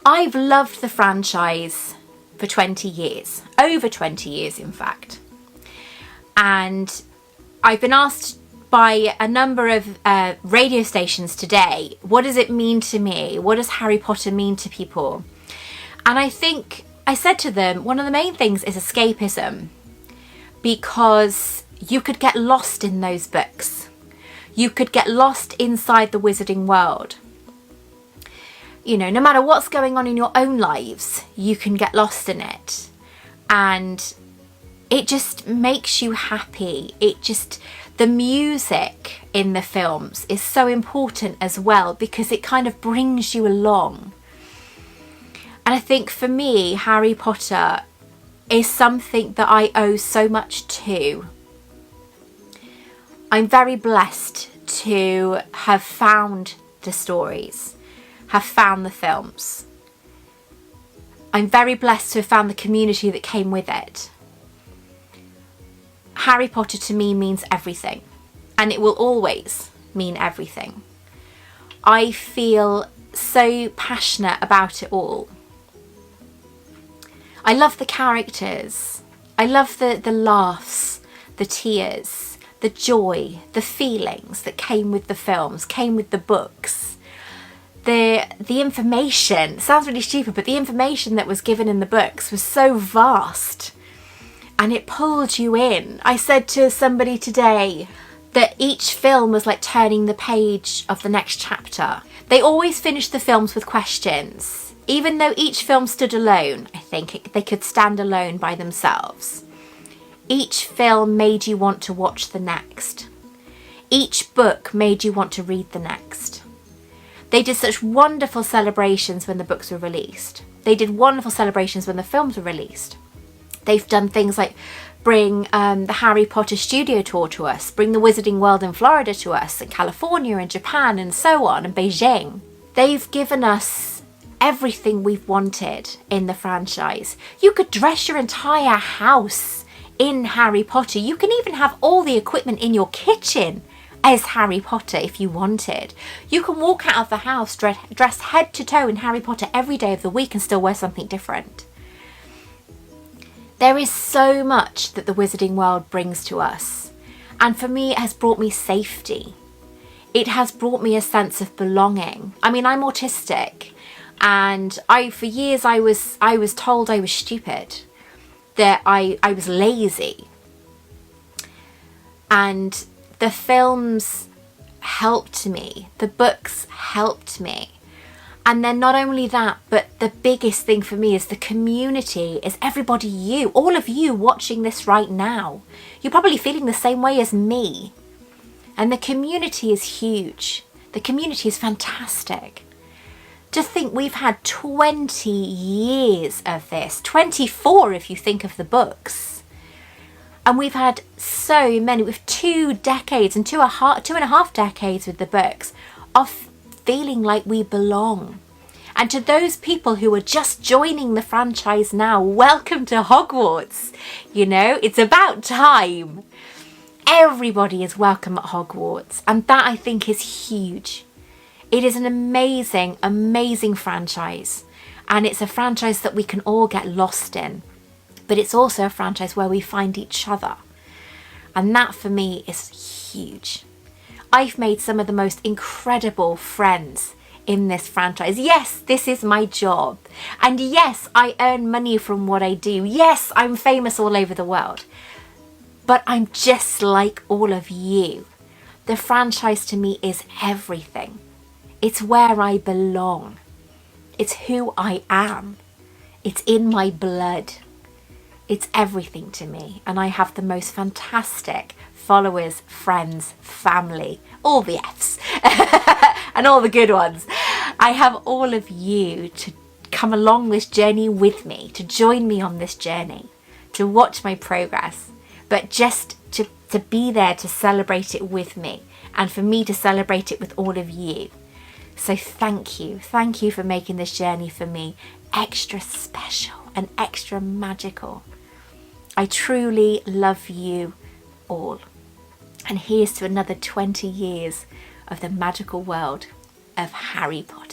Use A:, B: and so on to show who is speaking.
A: I've loved the franchise for 20 years, over 20 years in fact. And I've been asked by a number of radio stations today, what does it mean to me? What does Harry Potter mean to people? And I think I said to them, one of the main things is escapism, because you could get lost in those books. You could get lost inside the wizarding world. You know, no matter what's going on in your own lives, you can get lost in it. And it just makes you happy. The music in the films is so important as well, because it kind of brings you along. And I think for me, Harry Potter is something that I owe so much to. I'm very blessed to have found the stories, have found the films. I'm very blessed to have found the community that came with it. Harry Potter to me means everything, and it will always mean everything. I feel so passionate about it all. I love the characters. I love the laughs, the tears, the joy, the feelings that came with the films, came with the books. The information, sounds really stupid, but the information that was given in the books was so vast and it pulled you in. I said to somebody today that each film was like turning the page of the next chapter. They always finished the films with questions. Even though each film stood alone, I think they could stand alone by themselves. Each film made you want to watch the next. Each book made you want to read the next. They did such wonderful celebrations when the books were released. They did wonderful celebrations when the films were released. They've done things like bring the Harry Potter studio tour to us, bring the Wizarding World in Florida to us, and California and Japan and so on, and Beijing. They've given us everything we've wanted in the franchise. You could dress your entire house in Harry Potter. You can even have all the equipment in your kitchen as Harry Potter if you wanted. You can walk out of the house dressed head to toe in Harry Potter every day of the week and still wear something different. There is so much that the Wizarding World brings to us. And for me, it has brought me safety. It has brought me a sense of belonging. I mean, I'm autistic. And for years I was told I was stupid, that I was lazy. And the films helped me, the books helped me. And then not only that, but the biggest thing for me is the community, is everybody, all of you watching this right now. You're probably feeling the same way as me. And the community is huge. The community is fantastic. To think we've had 20 years of this, 24 if you think of the books. And we've had so many, with 2 decades and two and a half decades with the books of feeling like we belong. And to those people who are just joining the franchise now, welcome to Hogwarts. You know, it's about time. Everybody is welcome at Hogwarts, and that I think is huge. It is an amazing, amazing franchise, and it's a franchise that we can all get lost in, but it's also a franchise where we find each other, and that for me is huge. I've made some of the most incredible friends in this franchise. Yes, this is my job, and yes, I earn money from what I do. Yes, I'm famous all over the world, but I'm just like all of you. The franchise to me is everything. It's where I belong. It's who I am. It's in my blood. It's everything to me. And I have the most fantastic followers, friends, family, all the F's and all the good ones. I have all of you to come along this journey with me, to join me on this journey, to watch my progress, but just to be there to celebrate it with me, and for me to celebrate it with all of you. So thank you for making this journey for me extra special and extra magical. I truly love you all. And here's to another 20 years of the magical world of Harry Potter.